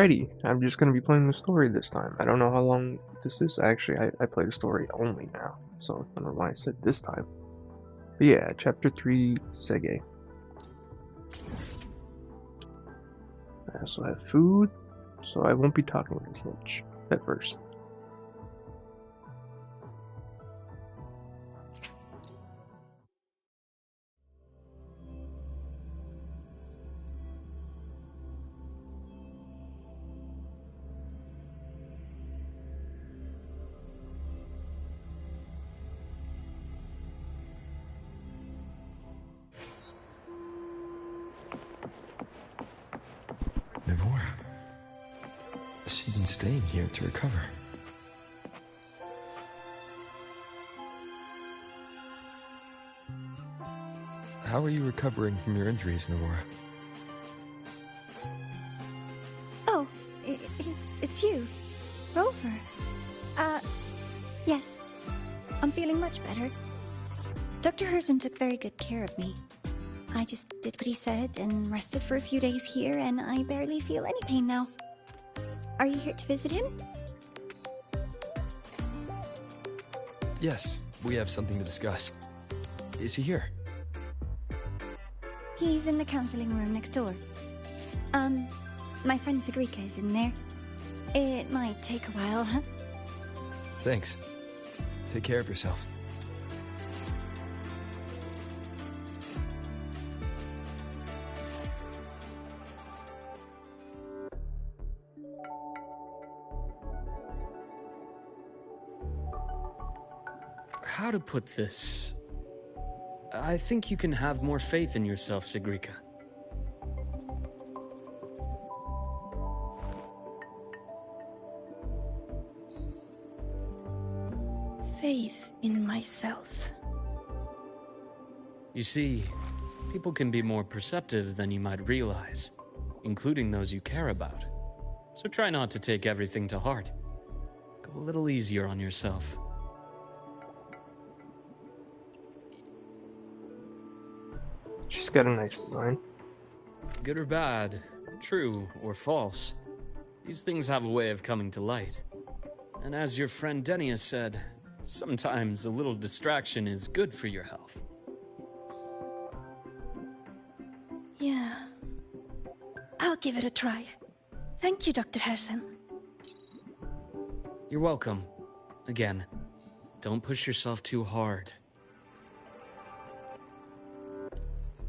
Alrighty, I'm just gonna be playing the story this time. I don't know how long this is. Actually, I play the story only now, so I don't know why I said this time. But yeah, Chapter 3, Segue. I also have food, so I won't be talking as much at first. Nivora. She's been staying here to recover. How are you recovering from your injuries, Nivora? Oh, it's you. Rover. Yes. I'm feeling much better. Dr. Herson took very good care of me. I just did what he said and rested for a few days here, and I barely feel any pain now. Are you here to visit him? Yes, we have something to discuss. Is he here? He's in the counseling room next door. My friend Segue is in there. It might take a while. Thanks. Take care of yourself. How to put this? I think you can have more faith in yourself, Segue. Faith in myself. You see, people can be more perceptive than you might realize, including those you care about. So try not to take everything to heart. Go a little easier on yourself. She's got a nice design. Good or bad, true or false, these things have a way of coming to light. And as your friend Denia said, sometimes a little distraction is good for your health. Yeah. I'll give it a try. Thank you, Dr. Herson. You're welcome. Again, don't push yourself too hard.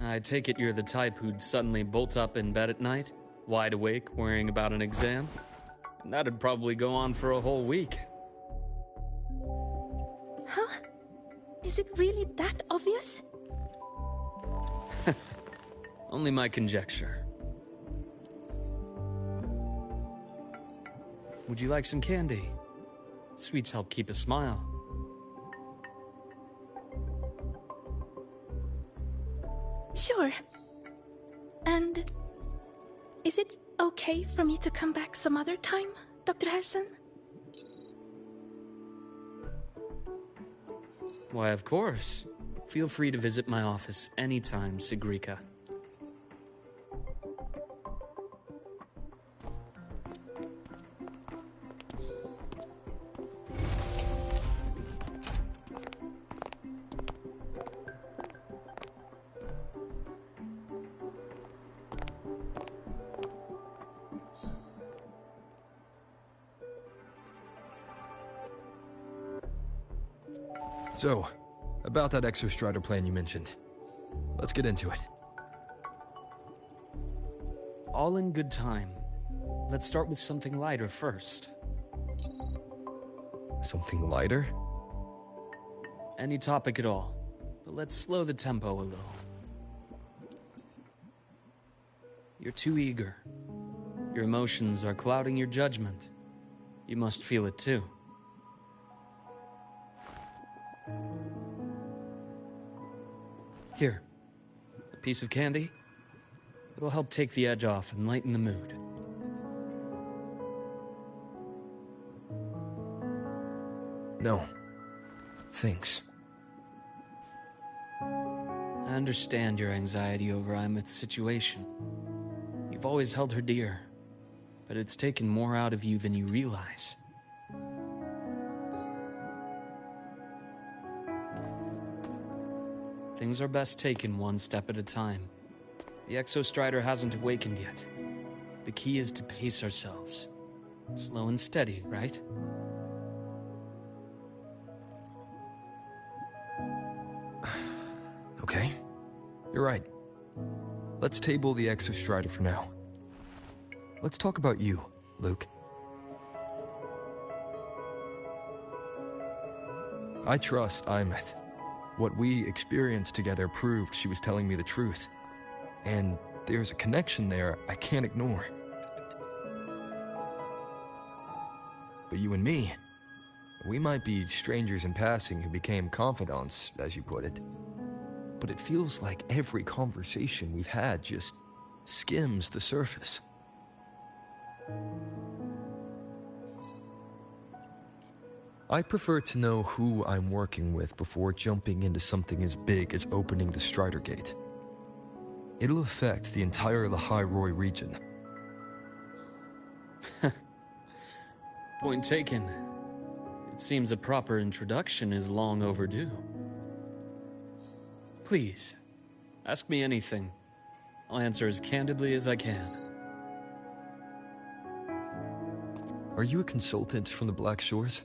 I take it you're the type who'd suddenly bolt up in bed at night, wide awake, worrying about an exam? And that'd probably go on for a whole week. Huh? Is it really that obvious? Only my conjecture. Would you like some candy? Sweets help keep a smile. Sure. And is it okay for me to come back some other time, Dr. Herson? Why, of course. Feel free to visit my office anytime, Segue. So, about that Exostrider plan you mentioned. Let's get into it. All in good time. Let's start with something lighter first. Something lighter? Any topic at all, but let's slow the tempo a little. You're too eager. Your emotions are clouding your judgment. You must feel it too. Here, a piece of candy. It'll help take the edge off and lighten the mood. No. Thanks. I understand your anxiety over Imeth's situation. You've always held her dear. but it's taken more out of you than you realize. Things are best taken one step at a time. The Exostrider hasn't awakened yet. The key is to pace ourselves. Slow and steady, right? Okay. You're right. Let's table the Exostrider for now. Let's talk about you, Luke. I trust Imeth. What we experienced together proved she was telling me the truth. And there's a connection there I can't ignore. But you and me, we might be strangers in passing who became confidants, as you put it. But it feels like every conversation we've had just skims the surface. I prefer to know who I'm working with before jumping into something as big as opening the Strider Gate. It'll affect the entire Lahairoi region. Point taken. It seems a proper introduction is long overdue. Please, ask me anything. I'll answer as candidly as I can. Are you a consultant from the Black Shores?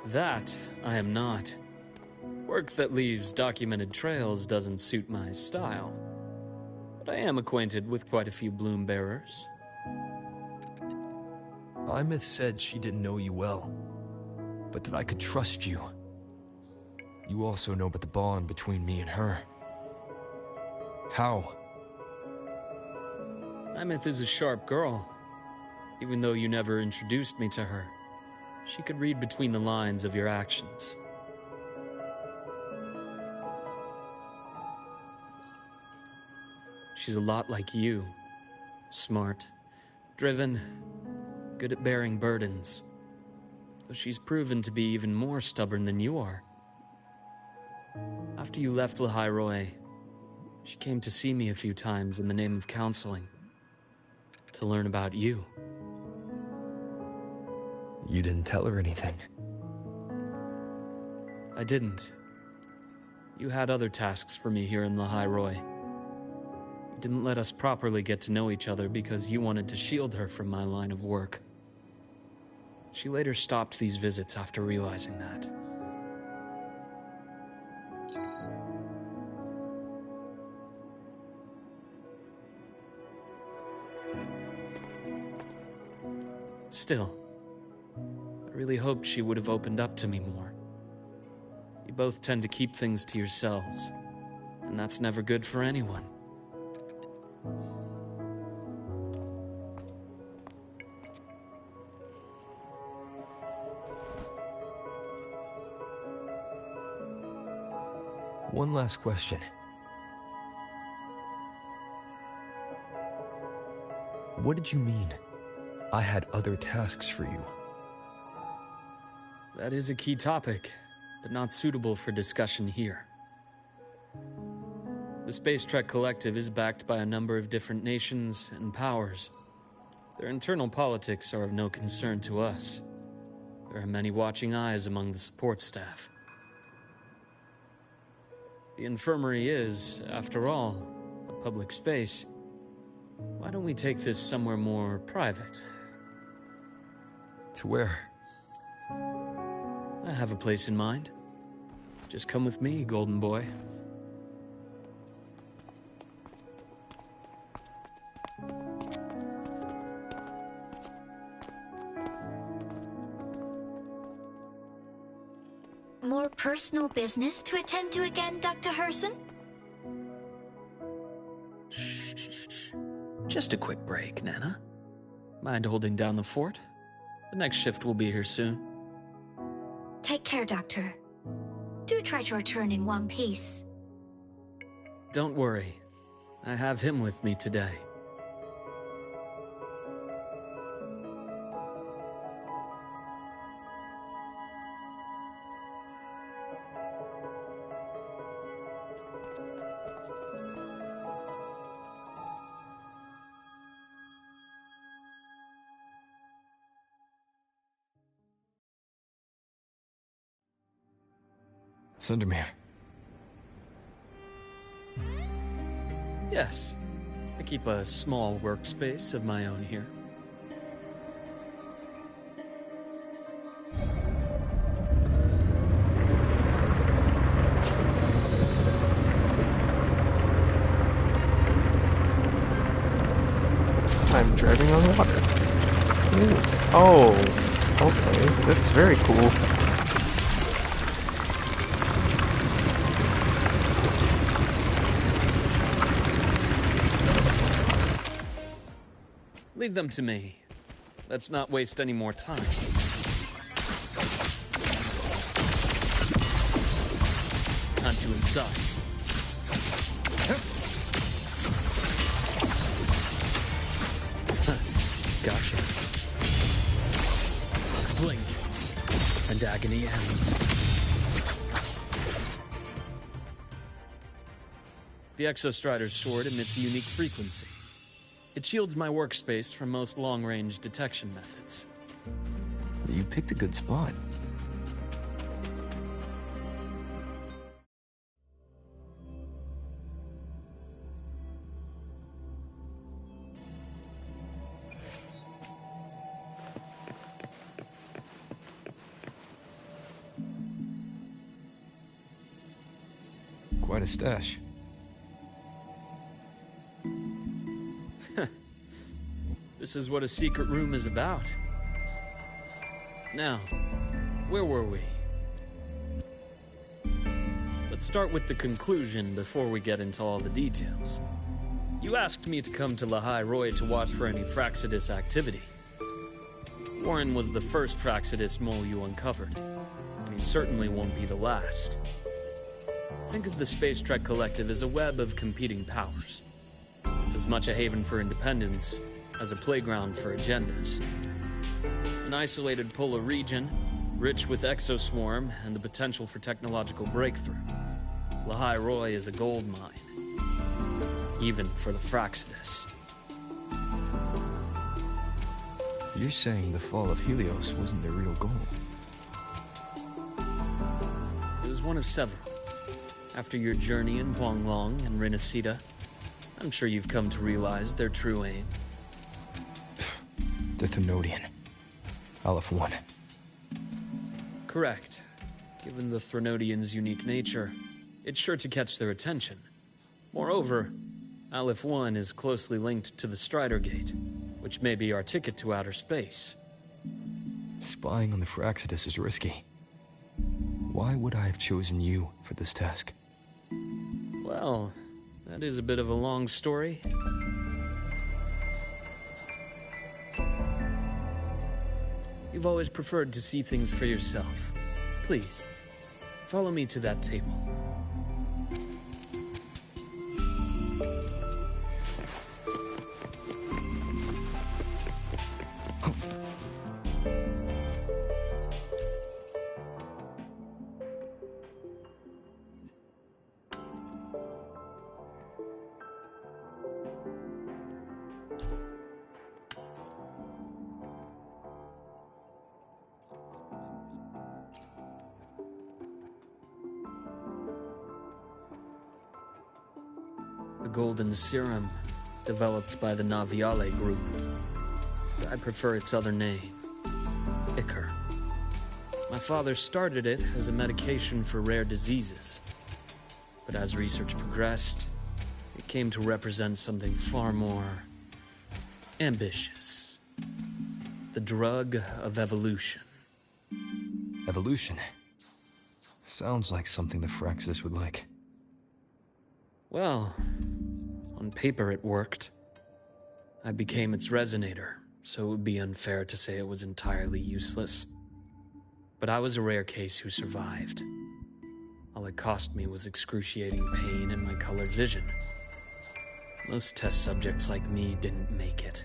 That I am not. Work that leaves documented trails doesn't suit my style. But I am acquainted with quite a few bloom bearers. Imeth said she didn't know you well, but that I could trust you. You also know about the bond between me and her. How? Imeth is a sharp girl. Even though you never introduced me to her, she could read between the lines of your actions. She's a lot like you. Smart, driven, good at bearing burdens. Though she's proven to be even more stubborn than you are. After you left Lahairoi, she came to see me a few times in the name of counseling. To learn about you. You didn't tell her anything. I didn't. You had other tasks for me here in Lahairoi. You didn't let us properly get to know each other because you wanted to shield her from my line of work. She later stopped these visits after realizing that. Still, I really hoped she would have opened up to me more. You both tend to keep things to yourselves, and that's never good for anyone. One last question. What did you mean? I had other tasks for you. That is a key topic, but not suitable for discussion here. The Space Trek Collective is backed by a number of different nations and powers. Their internal politics are of no concern to us. There are many watching eyes among the support staff. The infirmary is, after all, a public space. Why don't we take this somewhere more private? To where? I have a place in mind. Just come with me, Golden Boy. More personal business to attend to again, Dr. Herson? Shh. Just a quick break, Nana. Mind holding down the fort? The next shift will be here soon. Take care, Doctor. Do try to return in one piece. Don't worry. I have him with me today. Sundermere. Yes. I keep a small workspace of my own here. I'm driving on water. Ooh. Oh, okay. That's very cool. Leave them to me. Let's not waste any more time. Time to incise. Gotcha. Blink, and agony ends. The Exostrider's sword emits a unique frequency. It shields my workspace from most long-range detection methods. You picked a good spot. Quite a stash. This is what a secret room is about. Now, where were we? Let's start with the conclusion before we get into all the details. You asked me to come to Lahai Roy to watch for any Fraxidus activity. Warren was the first Fraxidus mole you uncovered, and he certainly won't be the last. Think of the Space Trek Collective as a web of competing powers. It's as much a haven for independence as a playground for agendas. An isolated polar region, rich with exoswarm and the potential for technological breakthrough. Lahai Roy is a gold mine, even for the Fraxidus. You're saying the fall of Helios wasn't the real goal? It was one of several. After your journey in Huanglong and Renacida, I'm sure you've come to realize their true aim. The Threnodian. Aleph 1. Correct. Given the Threnodian's unique nature, it's sure to catch their attention. Moreover, Aleph 1 is closely linked to the Strider Gate, which may be our ticket to outer space. Spying on the Fraxidus is risky. Why would I have chosen you for this task? Well, that is a bit of a long story. You've always preferred to see things for yourself. Please, follow me to that table. The golden serum, developed by the Naviale group. I prefer its other name, Ichor. My father started it as a medication for rare diseases. But as research progressed, it came to represent something far more ambitious. The drug of evolution. Evolution? Sounds like something the Fraxidus would like. Well, on paper it worked. I became its resonator, so it would be unfair to say it was entirely useless. But I was a rare case who survived. All it cost me was excruciating pain and my colored vision. Most test subjects like me didn't make it.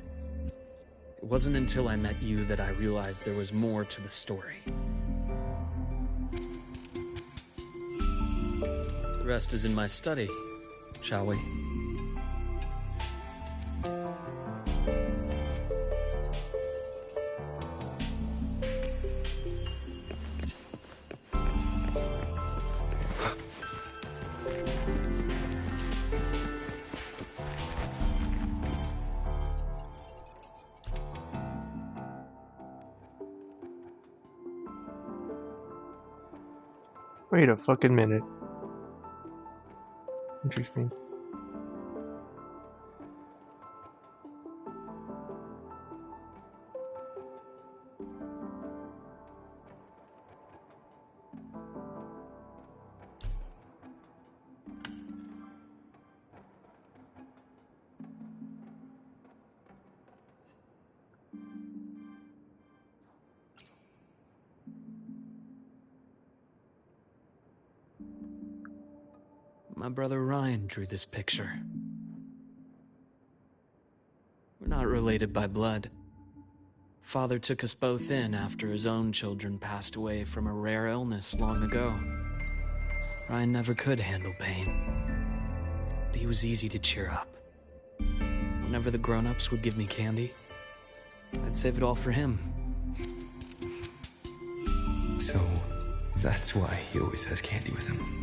It wasn't until I met you that I realized there was more to the story. The rest is in my study, shall we? Wait a fucking minute. Interesting. My brother Ryan drew this picture. We're not related by blood. Father took us both in after his own children passed away from a rare illness long ago. Ryan never could handle pain, but he was easy to cheer up. Whenever the grown-ups would give me candy, I'd save it all for him. So, that's why he always has candy with him.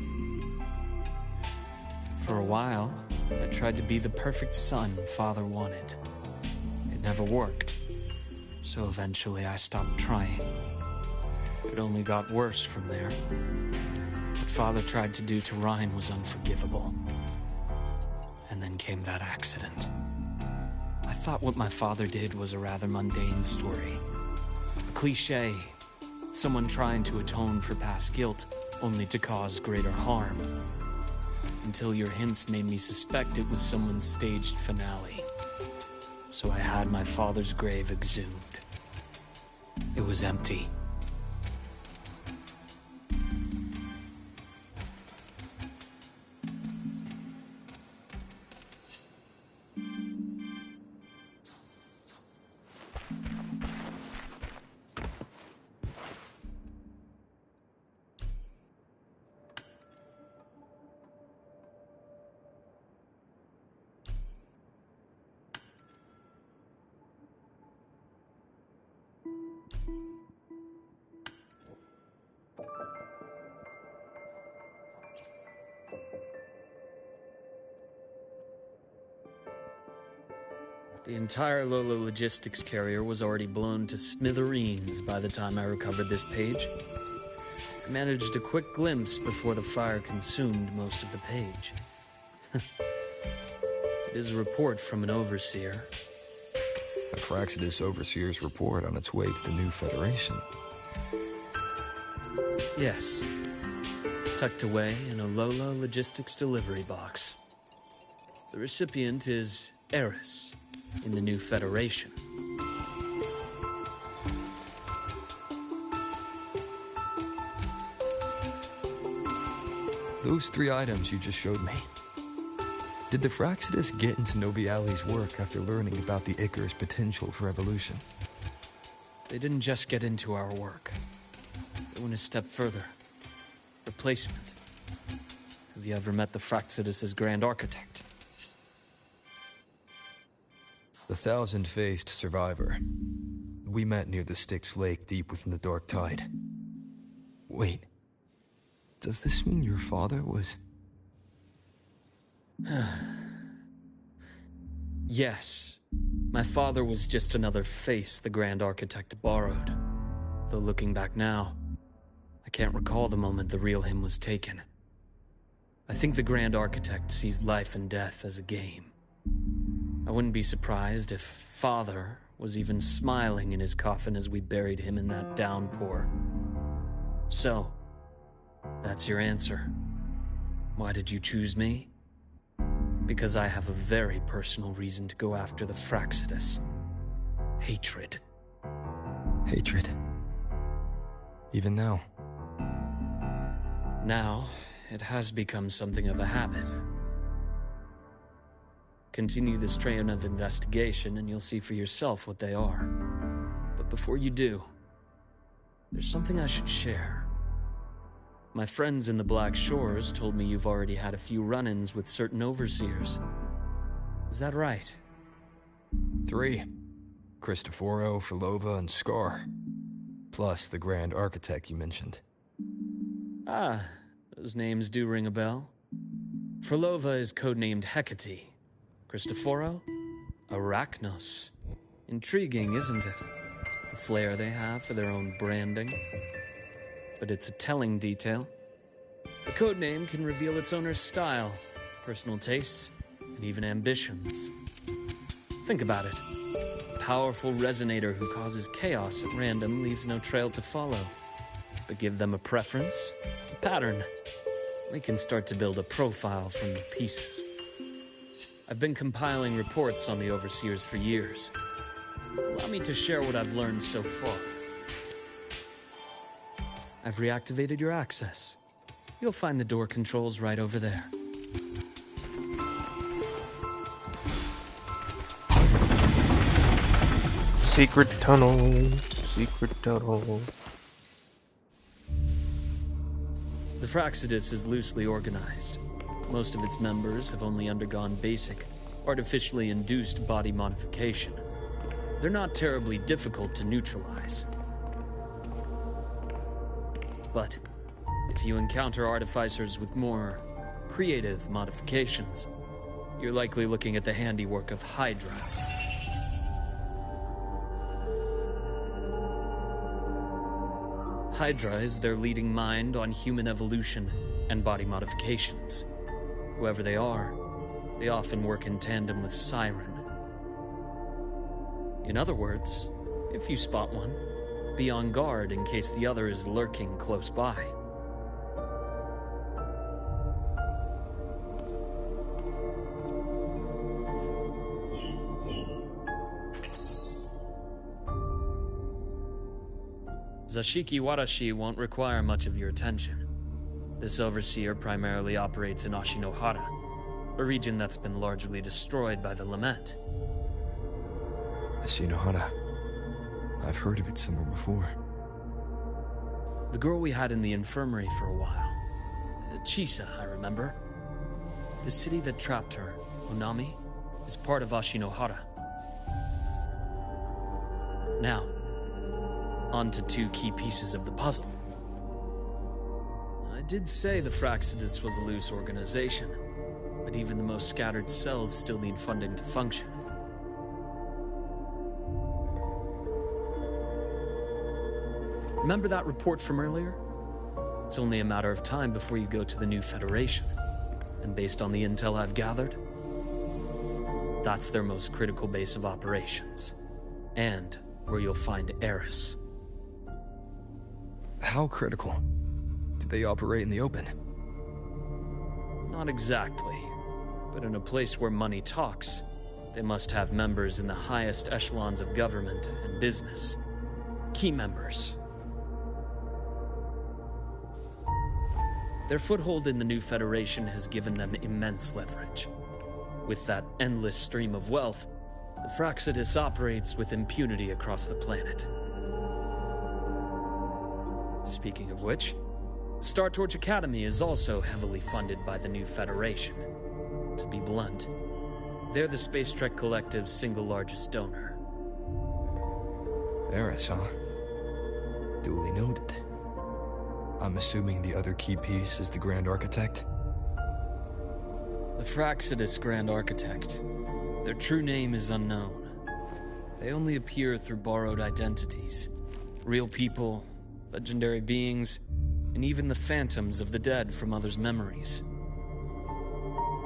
For a while, I tried to be the perfect son Father wanted. It never worked, so eventually I stopped trying. It only got worse from there. What Father tried to do to Ryan was unforgivable. And then came that accident. I thought what my father did was a rather mundane story. A cliché. Someone trying to atone for past guilt, only to cause greater harm. Until your hints made me suspect it was someone's staged finale. So I had my father's grave exhumed. It was empty. The entire Lola logistics carrier was already blown to smithereens by the time I recovered this page. I managed a quick glimpse before the fire consumed most of the page. It is a report from an overseer. A Fraxidus Overseer's report on its way to the new Federation. Yes. Tucked away in a Lola logistics delivery box. The recipient is Eris in the new Federation. Those 3 items you just showed me. Did the Fraxidus get into Noviali's work after learning about the Icar's potential for evolution? They didn't just get into our work. They went a step further. Replacement. Have you ever met the Fraxidus' Grand Architect? The thousand-faced survivor. We met near the Styx Lake deep within the Dark Tide. Wait. Does this mean your father was... Yes. My father was just another face the Grand Architect borrowed. Though looking back now, I can't recall the moment the real him was taken. I think the Grand Architect sees life and death as a game. I wouldn't be surprised if Father was even smiling in his coffin as we buried him in that downpour. So, that's your answer. Why did you choose me? Because I have a very personal reason to go after the Fraxidus. Hatred. Hatred. Even now. Now, it has become something of a habit. Continue this train of investigation and you'll see for yourself what they are. But before you do, there's something I should share. My friends in the Black Shores told me you've already had a few run-ins with certain overseers. Is that right? 3. Cristoforo, Frolova, and Scar. Plus the Grand Architect you mentioned. Ah, those names do ring a bell. Frolova is codenamed Hecate. Cristoforo? Arachnos. Intriguing, isn't it? The flair they have for their own branding. But it's a telling detail. The codename can reveal its owner's style, personal tastes, and even ambitions. Think about it. A powerful resonator who causes chaos at random leaves no trail to follow. But give them a preference, a pattern. We can start to build a profile from the pieces. I've been compiling reports on the Overseers for years. Allow me to share what I've learned so far. I've reactivated your access. You'll find the door controls right over there. Secret tunnel. Secret tunnel. The Fraxidus is loosely organized. Most of its members have only undergone basic, artificially induced body modification. They're not terribly difficult to neutralize. But if you encounter artificers with more creative modifications, you're likely looking at the handiwork of Hydra. Hydra is their leading mind on human evolution and body modifications. Whoever they are, they often work in tandem with Siren. In other words, if you spot one, be on guard in case the other is lurking close by. Zashiki Warashi won't require much of your attention. This overseer primarily operates in Ashinohara, a region that's been largely destroyed by the Lament. Ashinohara. I've heard of it somewhere before. The girl we had in the infirmary for a while. Chisa, I remember. The city that trapped her, Unami, is part of Ashinohara. Now, on to two key pieces of the puzzle. I did say the Fraxidus was a loose organization, but even the most scattered cells still need funding to function. Remember that report from earlier? It's only a matter of time before you go to the new Federation. And based on the intel I've gathered, that's their most critical base of operations. And where you'll find Eris. How critical? Do they operate in the open? Not exactly. But in a place where money talks, they must have members in the highest echelons of government and business. Key members. Their foothold in the new Federation has given them immense leverage. With that endless stream of wealth, the Fraxidus operates with impunity across the planet. Speaking of which, Star Torch Academy is also heavily funded by the new Federation. To be blunt, they're the Space Trek Collective's single largest donor. Eris, huh? Duly noted. I'm assuming the other key piece is the Grand Architect? The Fraxidus Grand Architect. Their true name is unknown. They only appear through borrowed identities. Real people, legendary beings, and even the phantoms of the dead from others' memories.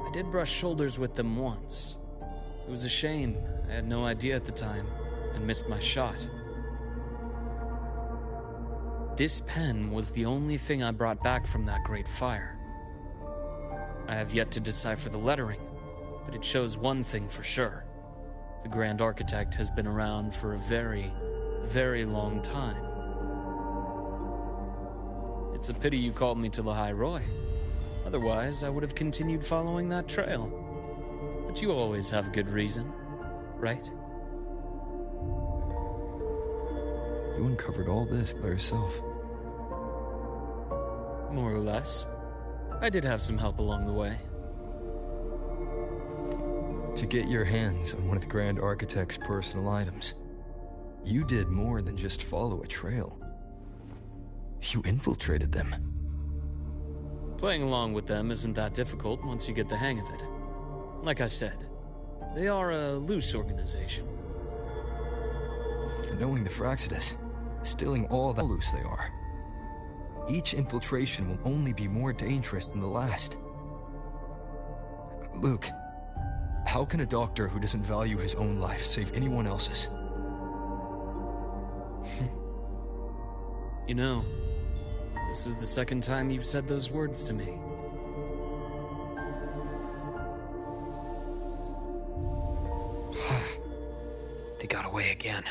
I did brush shoulders with them once. It was a shame. I had no idea at the time, and missed my shot. This pen was the only thing I brought back from that great fire. I have yet to decipher the lettering, but it shows one thing for sure. The Grand Architect has been around for a very, very long time. It's a pity you called me to the High Roy. Otherwise, I would have continued following that trail. But you always have good reason, right? You uncovered all this by yourself. More or less. I did have some help along the way. To get your hands on one of the Grand Architect's personal items, you did more than just follow a trail. You infiltrated them. Playing along with them isn't that difficult once you get the hang of it. Like I said, they are a loose organization. Knowing the Fraxidus, stealing all that loose they are. each infiltration will only be more dangerous than the last. Luke, how can a doctor who doesn't value his own life save anyone else's? You know, this is the second time you've said those words to me. They got away again.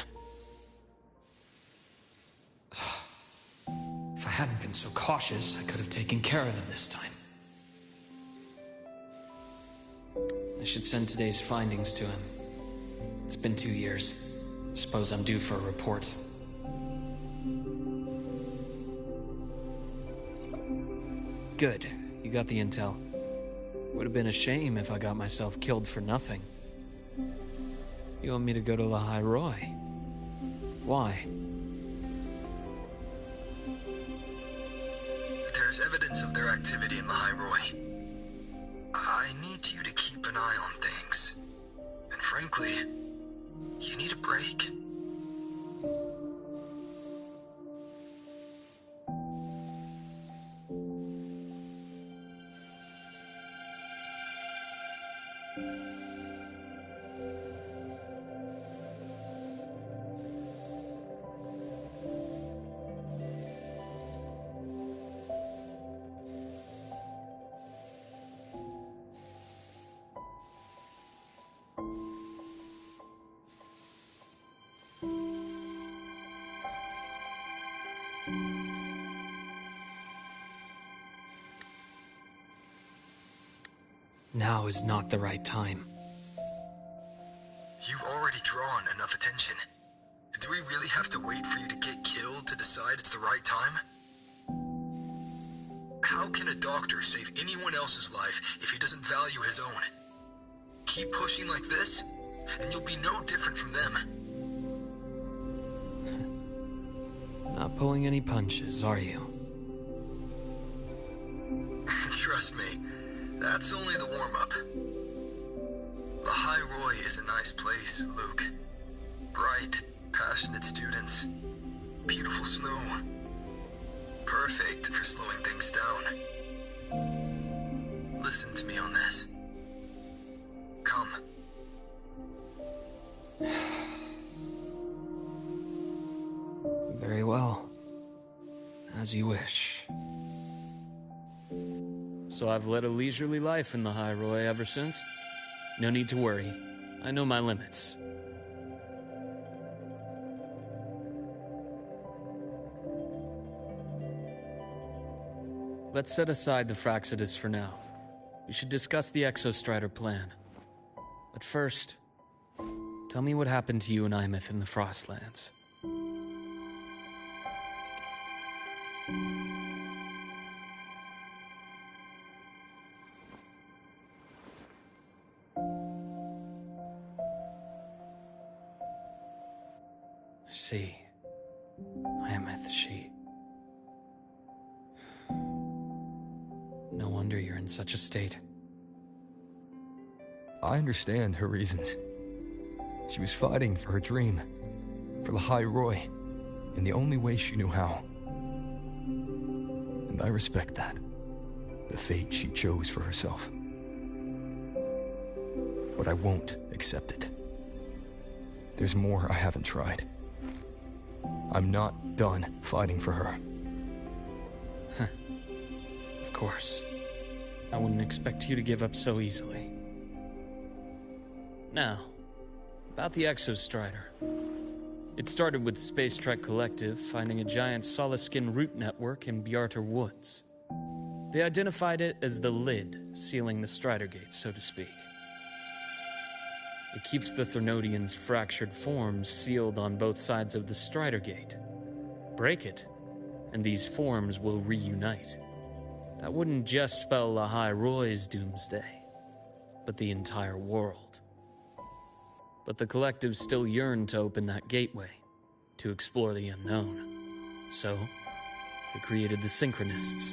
If I hadn't been so cautious, I could have taken care of them this time. I should send today's findings to him. It's been 2 years. Suppose I'm due for a report. Good, you got the intel. Would have been a shame if I got myself killed for nothing. You want me to go to the High Roy? Why? There's evidence of their activity in the High Roy. I need you to keep an eye on things. And frankly, you need a break. Now is not the right time. You've already drawn enough attention. Do we really have to wait for you to get killed to decide it's the right time? How can a doctor save anyone else's life if he doesn't value his own? Keep pushing like this, and you'll be no different from them. Not pulling any punches, are you? Trust me, that's only the warm-up. The High Roy is a nice place, Luke. Bright, passionate students. Beautiful snow. Perfect for slowing things down. Listen to me on this. Come. Very well. As you wish. So I've led a leisurely life in the High Roy ever since. No need to worry. I know my limits. Let's set aside the Fraxidus for now. We should discuss the Exostrider plan. But first, tell me what happened to you and Imeth in the Frostlands. I see. Imeth, she... No wonder you're in such a state. I understand her reasons. She was fighting for her dream, for the High Roy, in the only way she knew how. And I respect that, the fate she chose for herself. But I won't accept it. There's more I haven't tried. I'm not done fighting for her. Of course. I wouldn't expect you to give up so easily. Now, about the Exostrider. It started with the Space Trek Collective finding a giant solid-skin root network in Bjarter Woods. They identified it as the lid, sealing the Strider Gate, so to speak. It keeps the Thernodians' fractured forms sealed on both sides of the Strider Gate. Break it, and these forms will reunite. That wouldn't just spell the High Roy's doomsday, but the entire world. But the Collective still yearned to open that gateway, to explore the unknown. So, they created the Synchronists.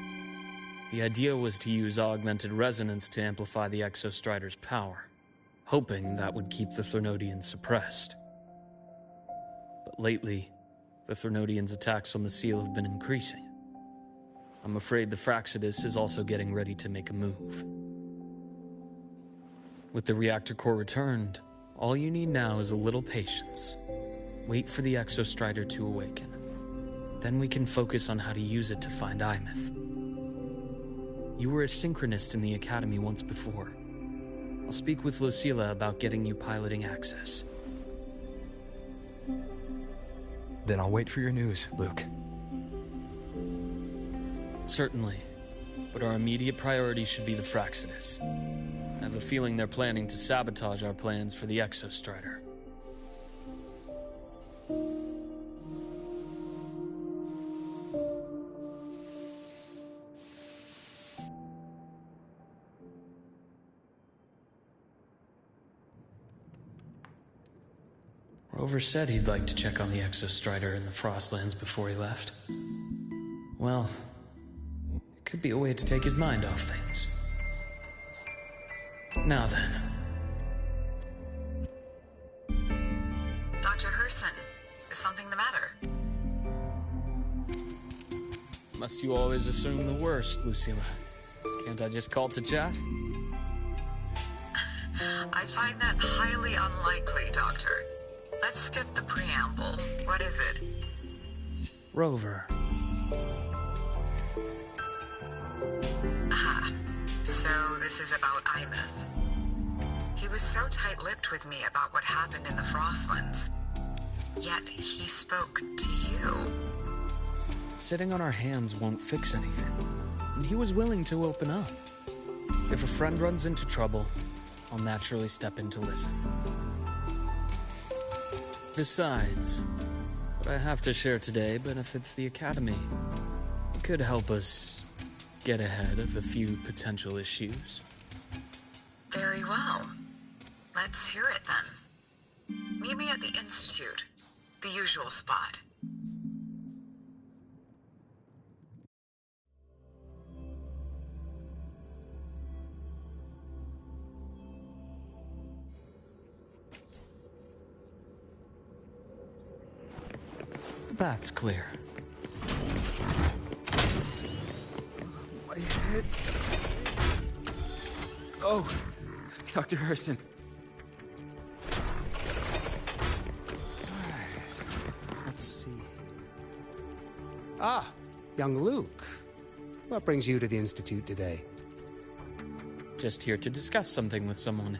The idea was to use augmented resonance to amplify the Exostrider's power, hoping that would keep the Thernodians suppressed. But lately, the Thernodians' attacks on the seal have been increasing. I'm afraid the Fraxidus is also getting ready to make a move. With the reactor core returned, all you need now is a little patience. Wait for the Exostrider to awaken. Then we can focus on how to use it to find Imeth. You were a synchronist in the Academy once before. I'll speak with Lucilla about getting you piloting access. Then I'll wait for your news, Luke. Certainly, but our immediate priority should be the Fraxidus. I have a feeling they're planning to sabotage our plans for the Exostrider. Rover said he'd like to check on the Exostrider in the Frostlands before he left. Well, it could be a way to take his mind off things. Now then. Dr. Herson, is something the matter? Must you always assume the worst, Lucilla? Can't I just call to chat? I find that highly unlikely, Doctor. Let's skip the preamble. What is it? Rover. Ah, so this is about Imeth. He was so tight-lipped with me about what happened in the Frostlands. Yet he spoke to you. Sitting on our hands won't fix anything, and he was willing to open up. If a friend runs into trouble, I'll naturally step in to listen. Besides, what I have to share today benefits the Academy. It could help us get ahead of a few potential issues. Very well. Let's hear it then. Meet me at the Institute, the usual spot. The path's clear. My head's... Oh, Dr. Herson. Let's see. Ah, young Luke. What brings you to the Institute today? Just here to discuss something with someone.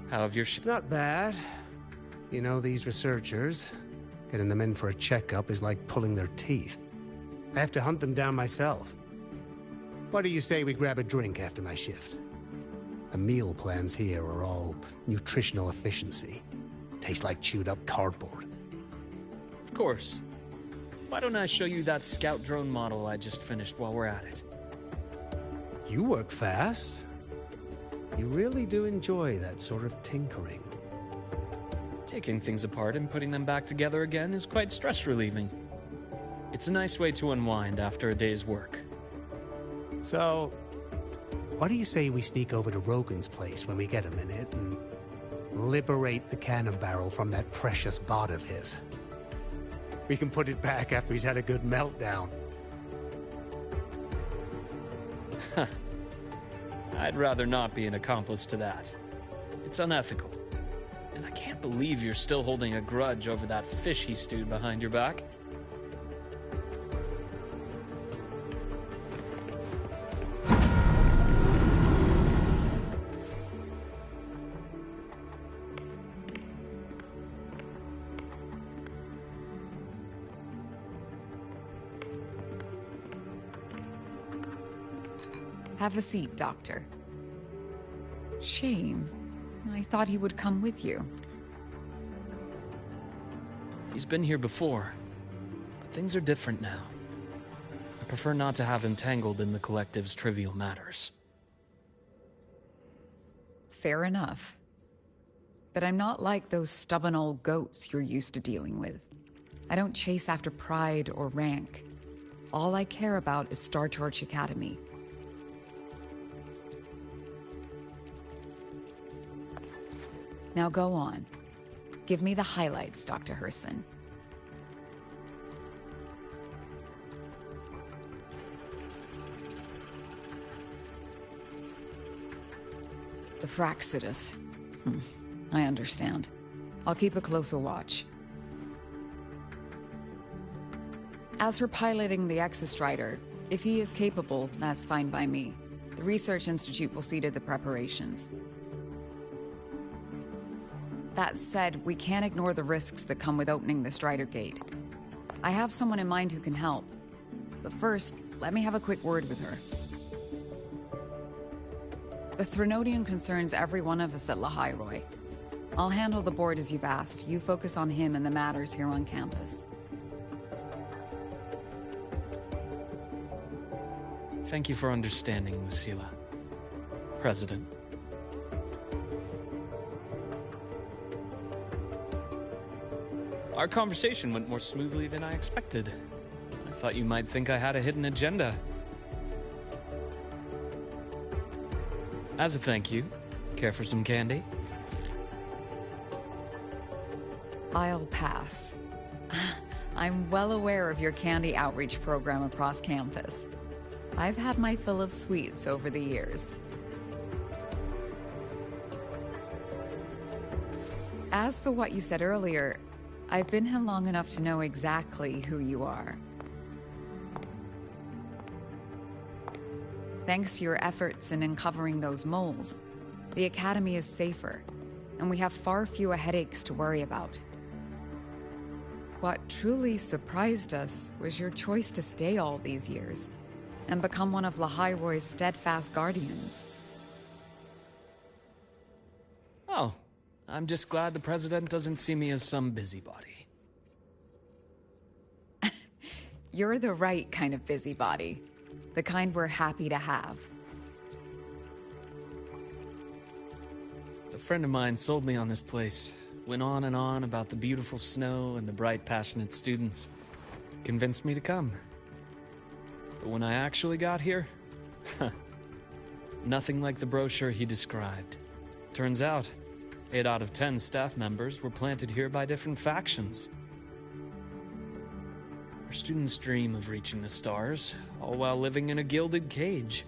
How have your Not bad. You know, these researchers, getting them in for a checkup is like pulling their teeth. I have to hunt them down myself. What do you say we grab a drink after my shift? The meal plans here are all nutritional efficiency. Taste like chewed up cardboard. Of course. Why don't I show you that scout drone model I just finished while we're at it? You work fast. You really do enjoy that sort of tinkering. Taking things apart and putting them back together again is quite stress-relieving. It's a nice way to unwind after a day's work. So, what do you say we sneak over to Rogan's place when we get a minute and liberate the cannon barrel from that precious bot of his? We can put it back after he's had a good meltdown. I'd rather not be an accomplice to that. It's unethical. And I can't believe you're still holding a grudge over that fish he stewed behind your back. Have a seat, Doctor. Shame. I thought he would come with you. He's been here before, but things are different now. I prefer not to have him tangled in the Collective's trivial matters. Fair enough. But I'm not like those stubborn old goats you're used to dealing with. I don't chase after pride or rank. All I care about is Star Torch Academy. Now go on. Give me the highlights, Dr. Herson. The Fraxidus. I understand. I'll keep a closer watch. As for piloting the Exostrider, if he is capable, that's fine by me. The Research Institute will see to the preparations. That said, we can't ignore the risks that come with opening the Strider Gate. I have someone in mind who can help. But first, let me have a quick word with her. The Threnodian concerns every one of us at Lahairoi. I'll handle the board as you've asked. You focus on him and the matters here on campus. Thank you for understanding, Lucila. President. Our conversation went more smoothly than I expected. I thought you might think I had a hidden agenda. As a thank you, care for some candy? I'll pass. I'm well aware of your candy outreach program across campus. I've had my fill of sweets over the years. As for what you said earlier, I've been here long enough to know exactly who you are. Thanks to your efforts in uncovering those moles, the Academy is safer, and we have far fewer headaches to worry about. What truly surprised us was your choice to stay all these years, and become one of Lahairoi's steadfast guardians. Oh, I'm just glad the President doesn't see me as some busybody. You're the right kind of busybody. The kind we're happy to have. A friend of mine sold me on this place. Went on and on about the beautiful snow and the bright, passionate students. Convinced me to come. But when I actually got here, nothing like the brochure he described. Turns out, 8 out of 10 staff members were planted here by different factions. Our students dream of reaching the stars, all while living in a gilded cage.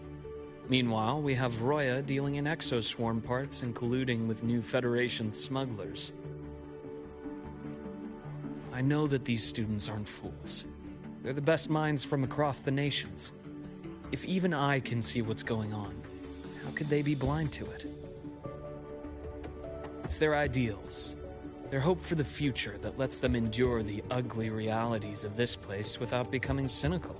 Meanwhile, we have Roya dealing in exoswarm parts and colluding with new Federation smugglers. I know that these students aren't fools. They're the best minds from across the nations. If even I can see what's going on, how could they be blind to it? It's their ideals, their hope for the future that lets them endure the ugly realities of this place without becoming cynical.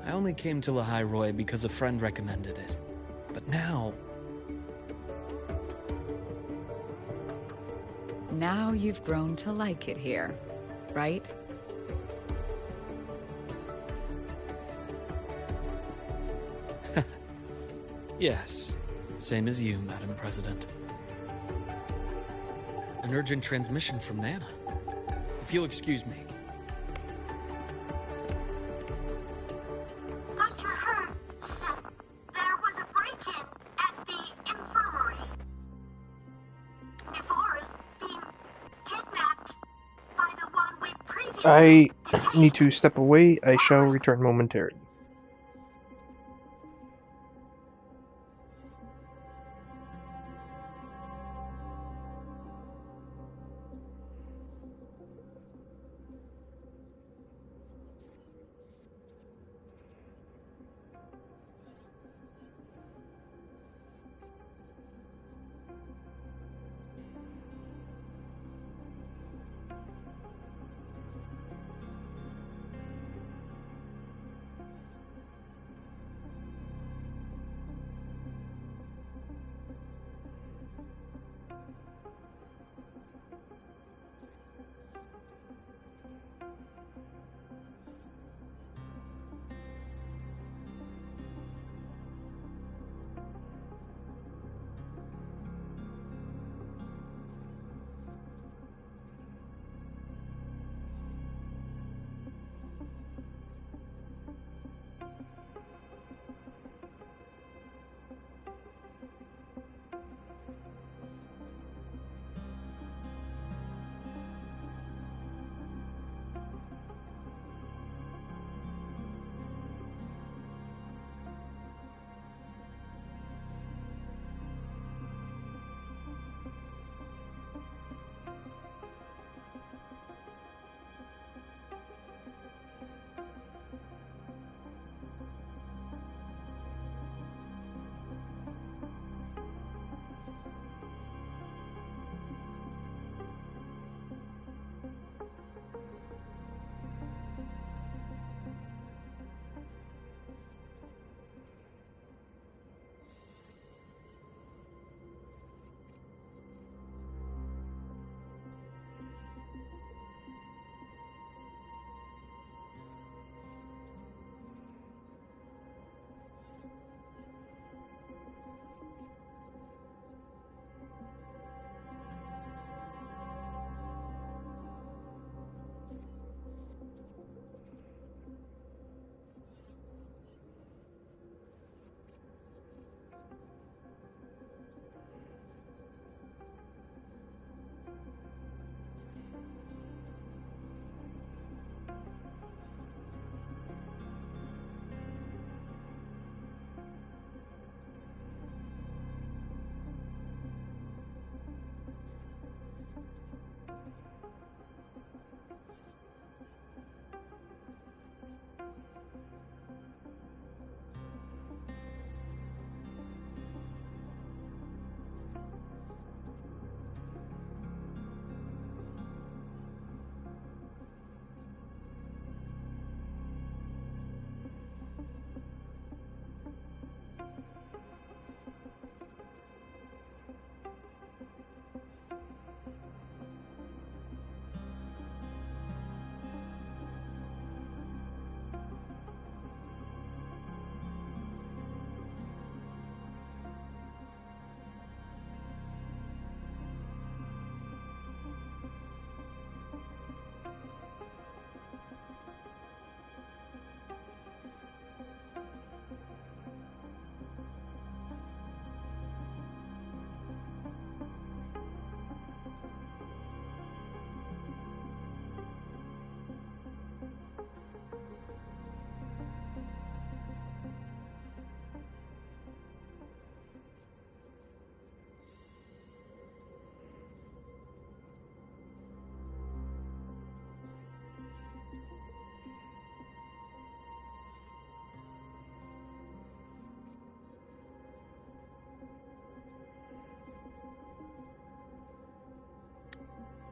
I only came to Lahairoi because a friend recommended it. But now... Now you've grown to like it here, right? Yes. Same as you, Madam President. An urgent transmission from Nana. If you'll excuse me. Dr. Hurd said there was a break-in at the infirmary. Nevora's being kidnapped by the one we previously I detained. need to step away. I shall return momentarily.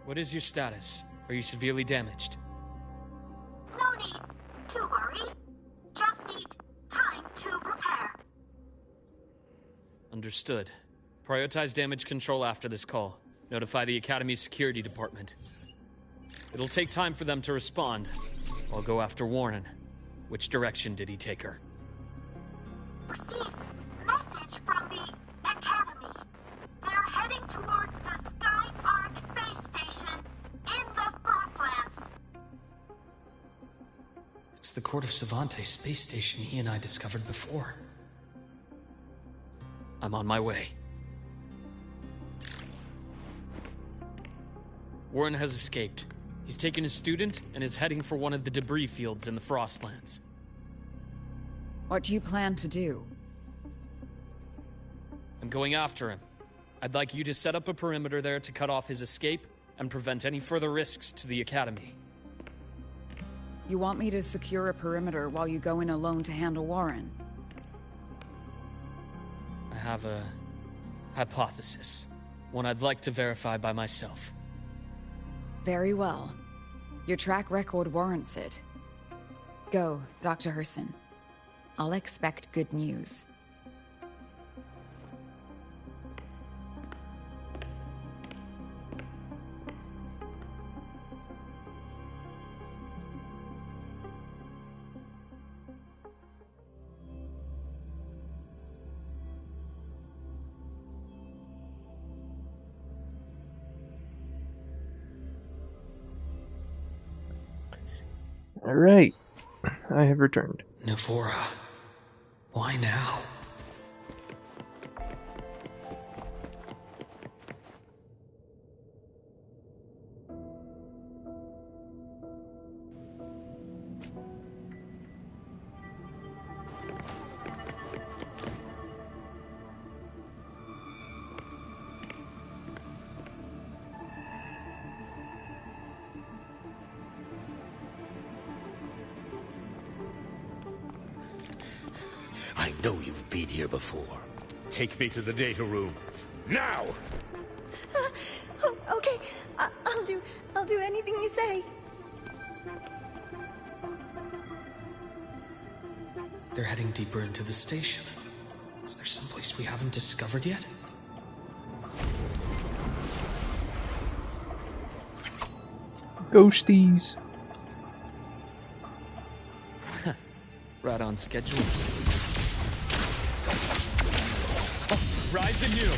What is your status? Are you severely damaged? No need to worry. Just need time to repair. Understood. Prioritize damage control after this call. Notify the Academy's security department. It'll take time for them to respond. I'll go after Warren. Which direction did he take her? Received message from the Academy. They're heading towards the Sky Arc space station in the Frostlands. It's the Court of Savante space station he and I discovered before. I'm on my way. Warren has escaped. He's taken a student and is heading for one of the debris fields in the Frostlands. What do you plan to do? I'm going after him. I'd like you to set up a perimeter there to cut off his escape and prevent any further risks to the Academy. You want me to secure a perimeter while you go in alone to handle Warren? I have a hypothesis. One I'd like to verify by myself. Very well. Your track record warrants it. Go, Dr. Herson. I'll expect good news. Alright, I have returned. Navora. Why now? I know you've been here before. Take me to the data room. Now! Okay, I'll do anything you say. They're heading deeper into the station. Is there someplace we haven't discovered yet? Ghosties. Right on schedule. Rise anew!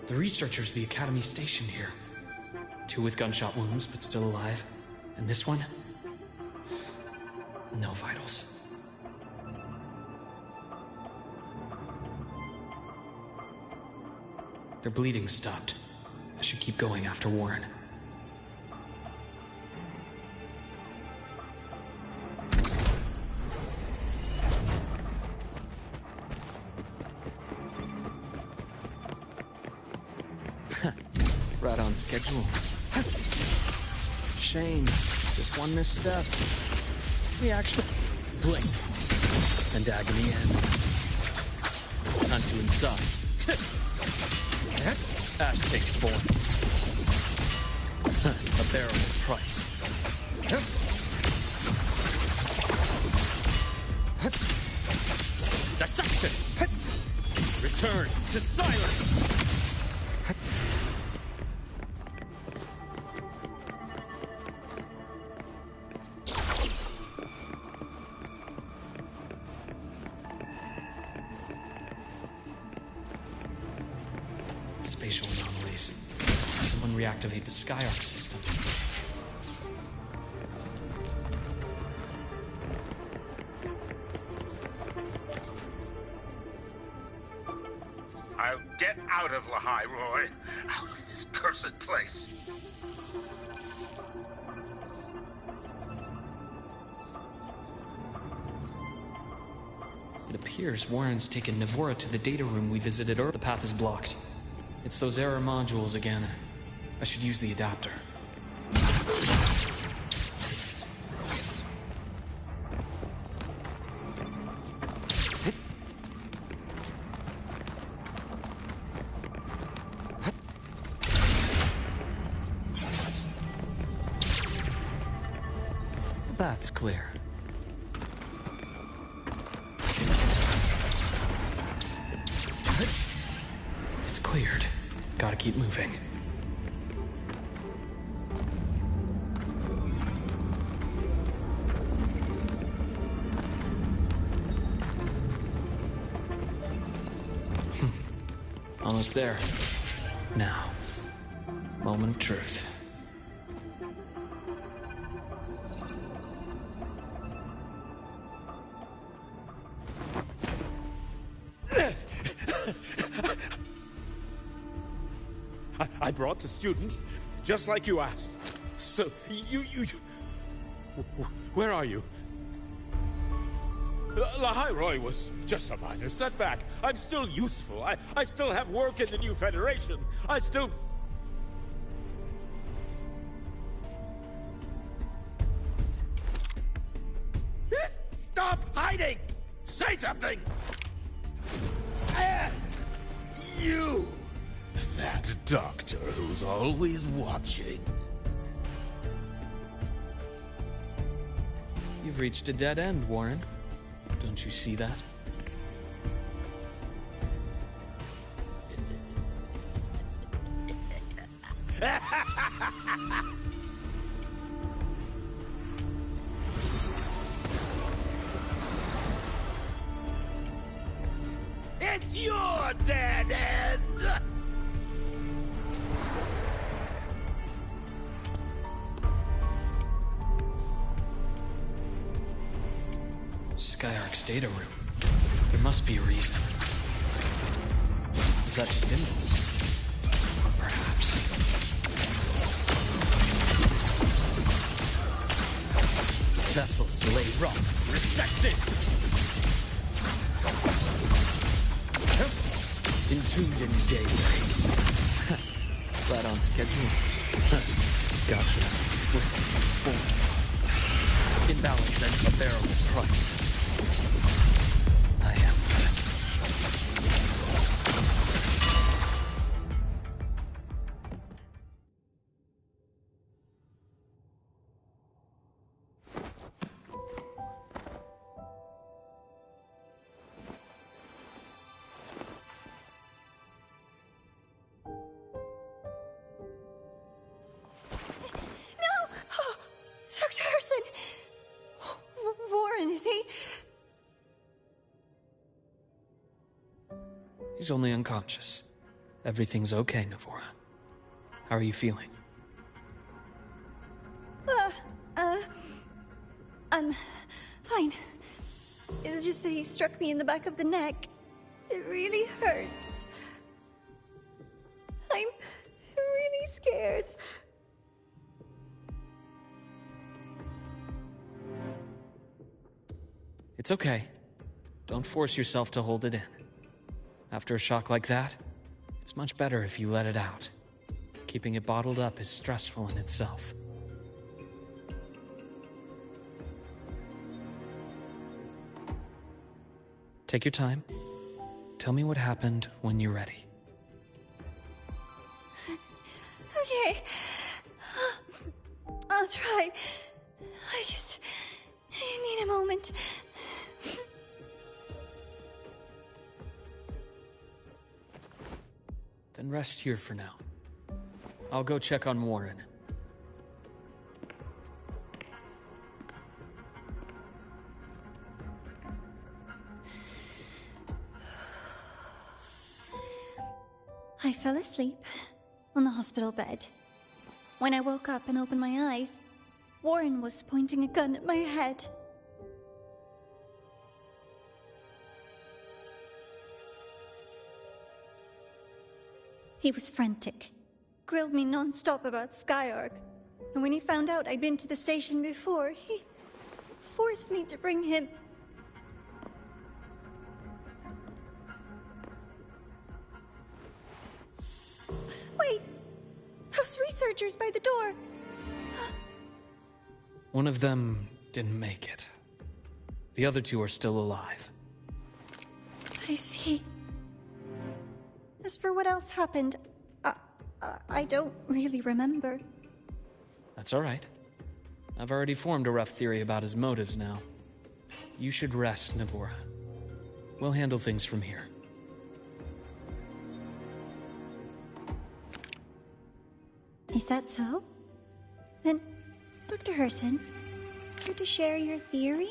The researchers the Academy stationed here. 2 with gunshot wounds, but still alive. And this one? No vitals. Their bleeding stopped. I should keep going after Warren. Right on schedule. Shame. Just one misstep. The actual blink. And agony ends. Time to incise. Ash takes form. A bearable price. Dissection! Return to silence! Spatial anomalies. Someone reactivate the Sky Arc system. I'll get out of Lahai, Roy. Out of this cursed place. It appears Warren's taken Navora to the data room we visited earlier. The path is blocked. It's those error modules again. I should use the adapter. The path's clear. It's cleared. Gotta keep moving. Almost there. Now, moment of truth. I brought the students, just like you asked. So, you... Where are you? Lahai Roy was just a minor setback. I'm still useful. I still have work in the new Federation. I still... Stop hiding! Say something! You! That doctor who's always watching. You've reached a dead end, Warren. Don't you see that? It's your dead end! Skyark's data room. There must be a reason. Is that just impulse? Or perhaps... Vessels lay rot. Resected! Entombed in daybreak. Right on schedule. Gotcha. Split. Full. Imbalance and a bearable price. I am that. He's only unconscious. Everything's okay, Navora. How are you feeling? I'm fine. It's just that he struck me in the back of the neck. It really hurts. I'm really scared. It's okay. Don't force yourself to hold it in. After a shock like that, it's much better if you let it out. Keeping it bottled up is stressful in itself. Take your time. Tell me what happened when you're ready. Okay. I'll try. I need a moment. Then rest here for now. I'll go check on Warren. I fell asleep on the hospital bed. When I woke up and opened my eyes, Warren was pointing a gun at my head. He was frantic. Grilled me non-stop about Skyark. And when he found out I'd been to the station before, he forced me to bring him. Wait! Those researchers by the door! One of them didn't make it. The other two are still alive. I see. As for what else happened, I don't really remember. That's all right. I've already formed a rough theory about his motives now. You should rest, Navora. We'll handle things from here. Is that so? Then, Dr. Herson, care to share your theory?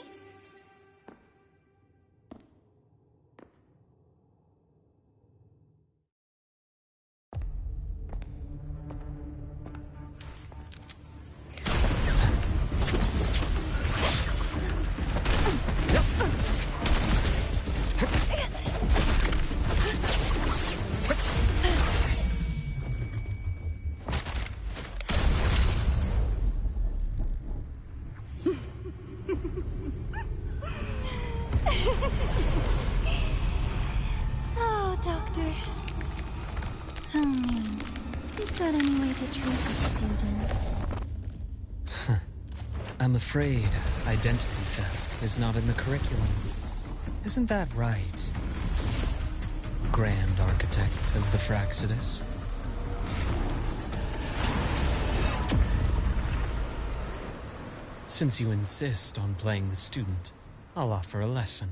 Oh, Doctor. How mean. Is that any way to treat a student? I'm afraid identity theft is not in the curriculum. Isn't that right, Grand Architect of the Fraxidus? Since you insist on playing the student, I'll offer a lesson.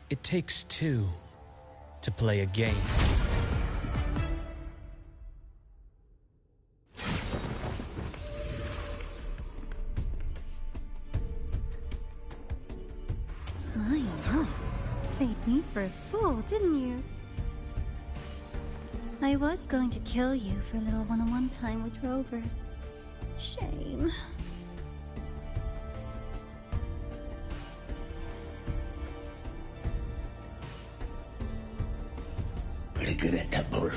It takes two to play a game. My, played me for a fool, didn't you? I was going to kill you for a little one-on-one time with Rover. Shame. Regrettable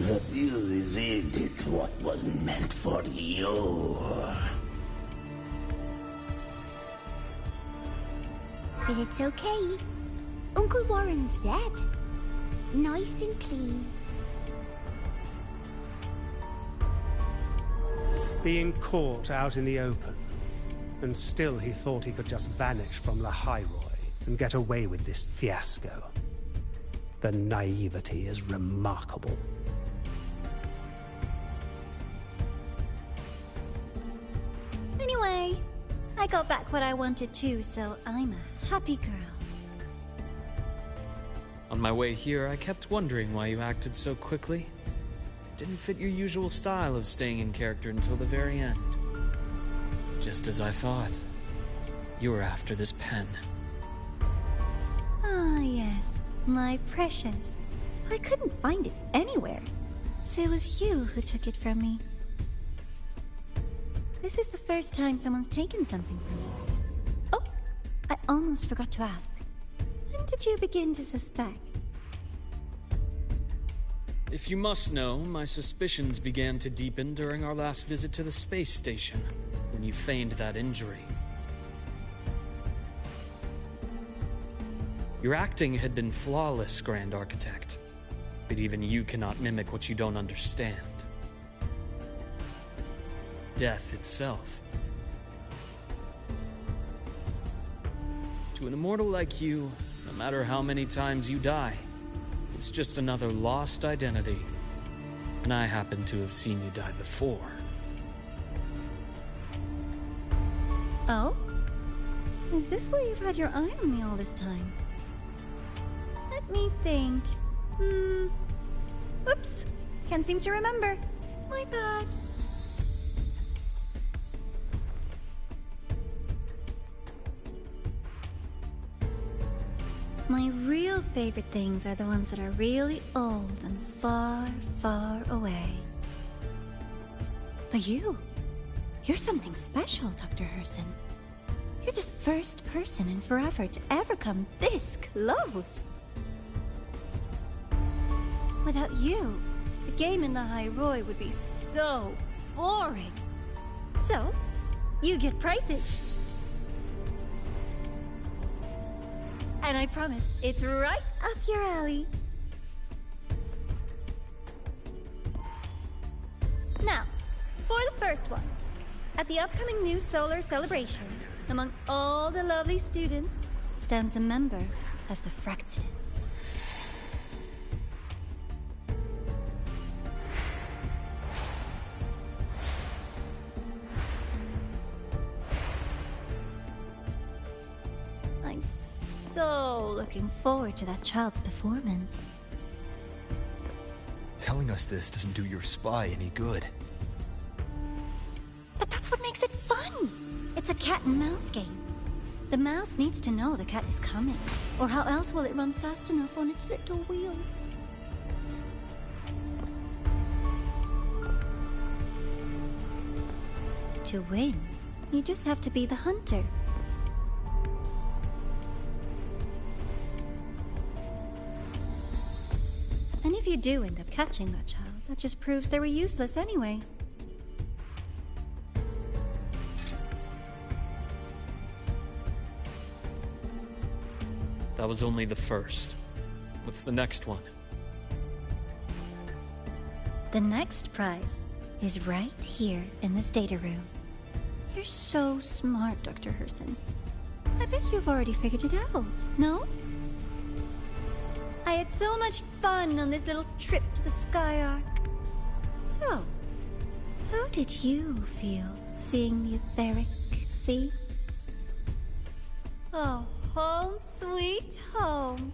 that you evaded what was meant for you. But it's okay. Uncle Warren's dead. Nice and clean. Being caught out in the open, and still he thought he could just vanish from La Highroy and get away with this fiasco. The naivety is remarkable. Anyway, I got back what I wanted too, so I'm a happy girl. On my way here, I kept wondering why you acted so quickly. Didn't fit your usual style of staying in character until the very end. Just as I thought. You were after this pen. Ah, yes. My precious. I couldn't find it anywhere. So it was you who took it from me. This is the first time someone's taken something from me. Oh, I almost forgot to ask. When did you begin to suspect? If you must know, my suspicions began to deepen during our last visit to the space station, when you feigned that injury. Your acting had been flawless, Grand Architect, but even you cannot mimic what you don't understand. Death itself. To an immortal like you, no matter how many times you die, it's just another lost identity. And I happen to have seen you die before. Oh? Is this why you've had your eye on me all this time? Let me think. Oops. Can't seem to remember. My bad. My real favorite things are the ones that are really old and far, far away. But you're something special, Dr. Herson. You're the first person in forever to ever come this close. without you, the game in the High Roy would be so boring. So, you get prizes. And I promise, it's right up your alley. Now, for the first one. At the upcoming new solar celebration, among all the lovely students, stands a member of the Fractidus. I'm so looking forward to that child's performance. Telling us this doesn't do your spy any good. But that's what makes it fun! It's a cat and mouse game. The mouse needs to know the cat is coming, or how else will it run fast enough on its little wheel? To win, you just have to be the hunter. And if you do end up catching that child, that just proves they were useless anyway. That was only the first. What's the next one? The next prize is right here in this data room. You're so smart, Dr. Herson. I bet you've already figured it out, no? I had so much fun on this little trip to the Sky Arc. So, how did you feel seeing the etheric sea? Oh, home sweet home.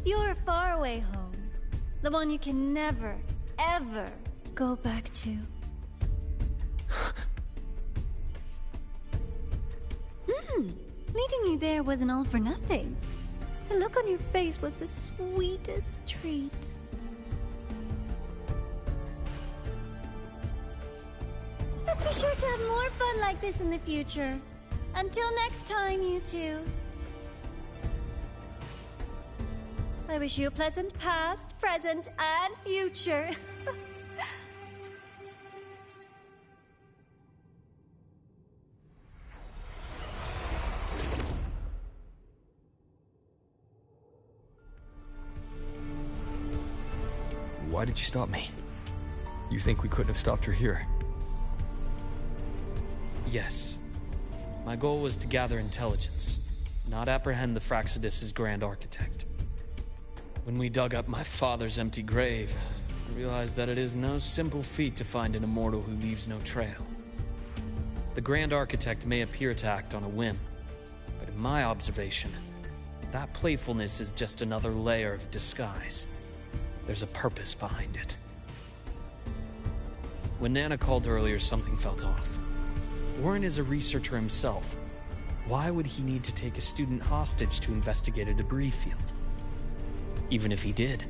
Your faraway home. The one you can never, ever go back to. Leading you there wasn't all for nothing. The look on your face was the sweetest treat. Let's be sure to have more fun like this in the future. Until next time, you two. I wish you a pleasant past, present, and future. Why did you stop me? You think we couldn't have stopped her here? Yes. My goal was to gather intelligence, not apprehend the Fractidus' grand architect. When we dug up my father's empty grave, I realized that it is no simple feat to find an immortal who leaves no trail. The grand architect may appear to act on a whim, but in my observation, that playfulness is just another layer of disguise. There's a purpose behind it. When Nana called earlier, something felt off. Warren is a researcher himself. Why would he need to take a student hostage to investigate a debris field? Even if he did,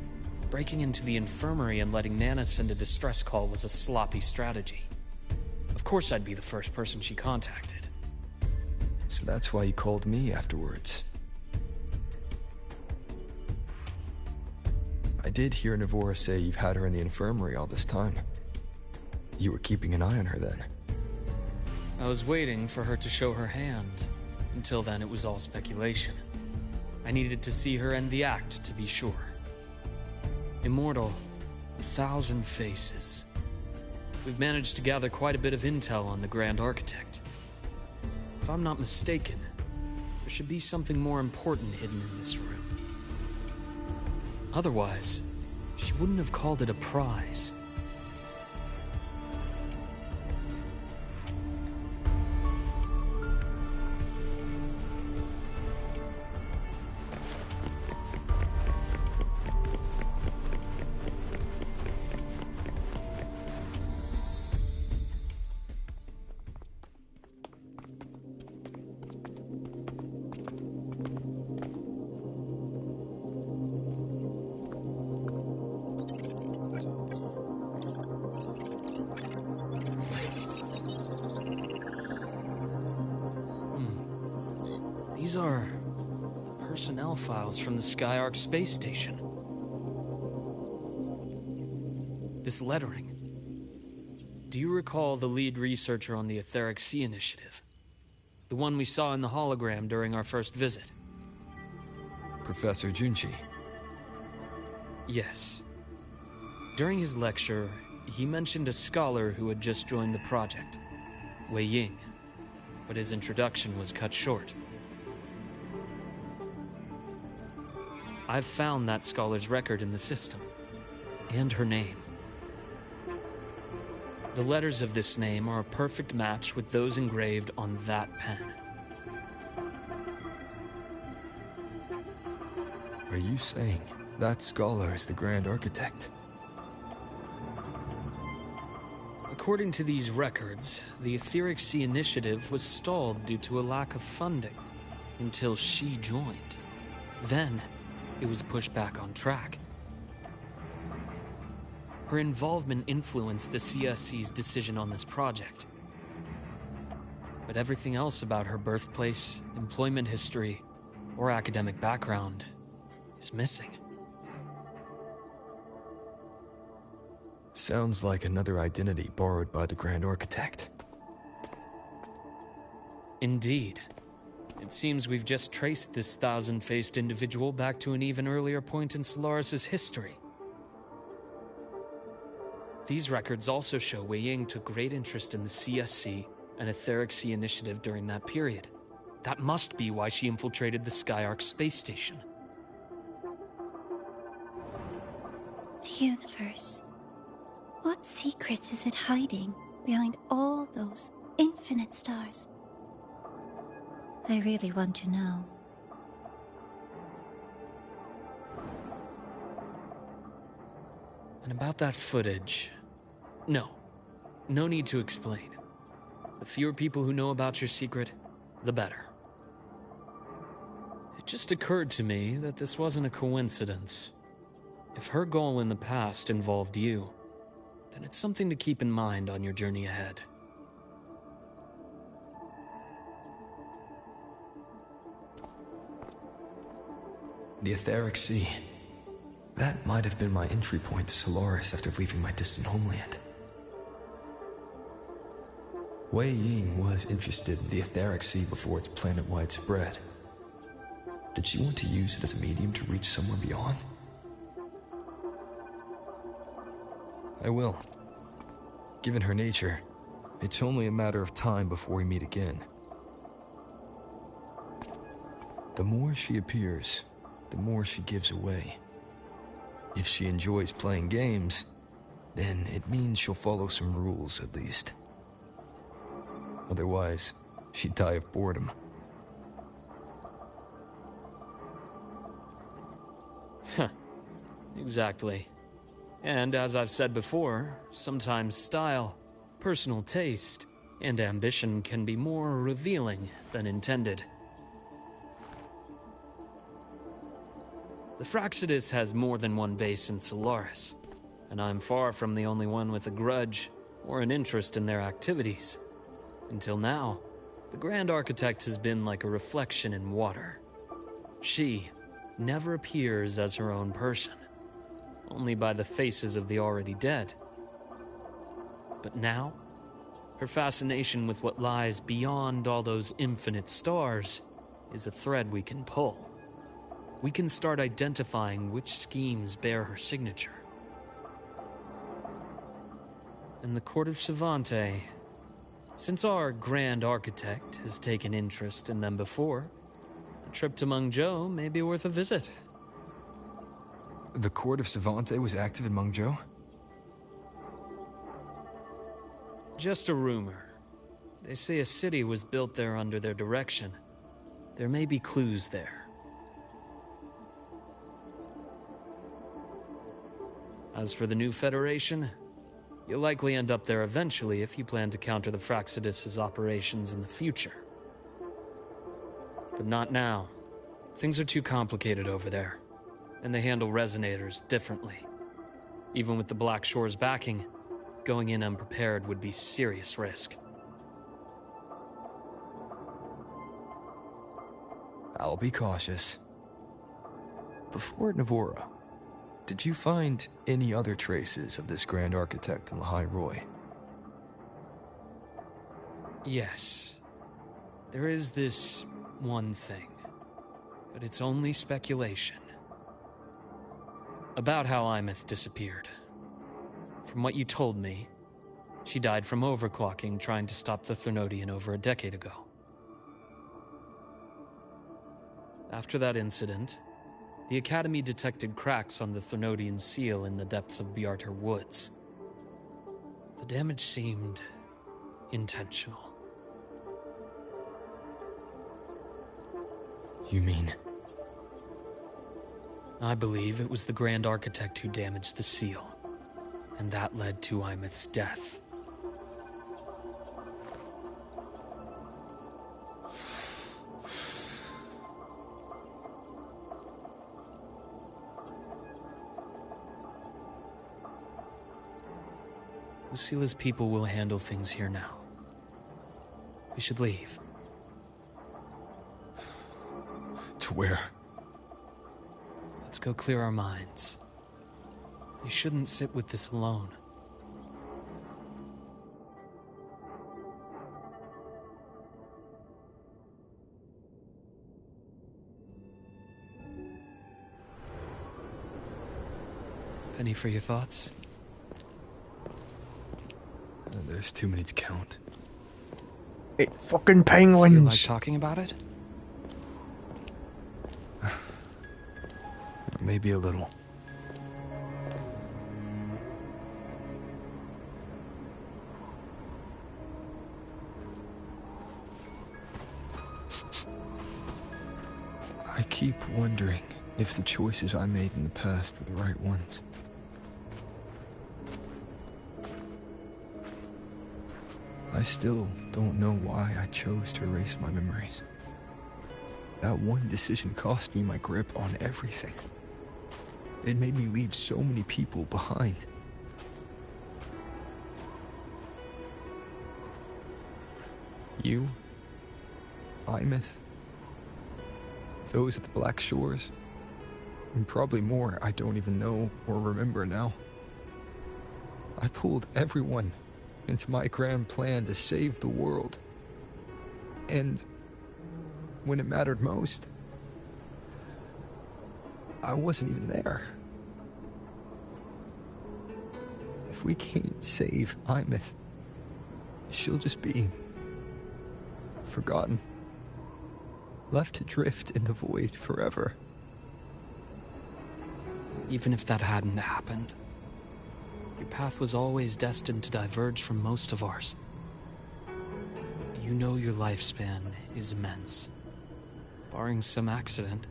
breaking into the infirmary and letting Nana send a distress call was a sloppy strategy. Of course I'd be the first person she contacted. So that's why you called me afterwards. I did hear Navora say you've had her in the infirmary all this time. You were keeping an eye on her then. I was waiting for her to show her hand. Until then, it was all speculation. I needed to see her end the act to be sure. Immortal, 1,000 faces. We've managed to gather quite a bit of intel on the Grand Architect. If I'm not mistaken, there should be something more important hidden in this room. Otherwise, she wouldn't have called it a prize. These are personnel files from the Sky Arc space station. This lettering. Do you recall the lead researcher on the Etheric Sea Initiative? The one we saw in the hologram during our first visit? Professor Junchi. Yes. During his lecture, he mentioned a scholar who had just joined the project, Wei Ying, but his introduction was cut short. I've found that scholar's record in the system, and her name. The letters of this name are a perfect match with those engraved on that pen. Are you saying that scholar is the Grand Architect? According to these records, the Etheric Sea Initiative was stalled due to a lack of funding until she joined. Then, it was pushed back on track. Her involvement influenced the CSC's decision on this project. But everything else about her birthplace, employment history, or academic background is missing. Sounds like another identity borrowed by the Grand Architect. Indeed. It seems we've just traced this thousand-faced individual back to an even earlier point in Solaris' history. These records also show Wei Ying took great interest in the CSC and Etheric Sea Initiative during that period. That must be why she infiltrated the Skyark space station. The universe. What secrets is it hiding behind all those infinite stars? I really want to know. And about that footage... No need to explain. The fewer people who know about your secret, the better. It just occurred to me that this wasn't a coincidence. If her goal in the past involved you, then it's something to keep in mind on your journey ahead. The Etheric Sea. That might have been my entry point to Solaris after leaving my distant homeland. Wei Ying was interested in the Etheric Sea before its planet-wide spread. Did she want to use it as a medium to reach somewhere beyond? I will. Given her nature, it's only a matter of time before we meet again. The more she appears, the more she gives away. If she enjoys playing games, then it means she'll follow some rules at least. Otherwise, she'd die of boredom. Huh. Exactly. And as I've said before, sometimes style, personal taste, and ambition can be more revealing than intended. The Fraxidus has more than one base in Solaris, and I'm far from the only one with a grudge or an interest in their activities. Until now, the Grand Architect has been like a reflection in water. She never appears as her own person, only by the faces of the already dead. But now, her fascination with what lies beyond all those infinite stars is a thread we can pull. We can start identifying which schemes bear her signature. And the Court of Savante, since our Grand Architect has taken interest in them before, a trip to Mengzhou may be worth a visit. The Court of Savante was active in Mengzhou? Just a rumor. They say a city was built there under their direction. There may be clues there. As for the new Federation, you'll likely end up there eventually if you plan to counter the Fraxidus' operations in the future. But not now. Things are too complicated over there, and they handle resonators differently. Even with the Black Shore's backing, going in unprepared would be serious risk. I'll be cautious. Before Navora, Did you find any other traces of this Grand Architect in the High Roy? Yes. There is this one thing, but it's only speculation. About how Imeth disappeared. From what you told me, she died from overclocking trying to stop the Threnodian over a decade ago. After that incident, the Academy detected cracks on the Threnodian seal in the depths of Bjartar Woods. The damage seemed intentional. You mean? I believe it was the Grand Architect who damaged the seal, and that led to Imeth's death. Lucila's people will handle things here now. We should leave. To where? Let's go clear our minds. You shouldn't sit with this alone. Penny for your thoughts? There's too many to count. 8 fucking penguins! Feel like talking about it? Maybe a little. I keep wondering if the choices I made in the past were the right ones. I still don't know why I chose to erase my memories. That one decision cost me my grip on everything. It made me leave so many people behind. You, Imeth, those at the Black Shores, and probably more I don't even know or remember now. I pulled everyone into my grand plan to save the world. And when it mattered most, I wasn't even there. If we can't save Imeth, she'll just be forgotten, left to drift in the void forever. Even if that hadn't happened, your path was always destined to diverge from most of ours. You know your lifespan is immense. Barring some accident,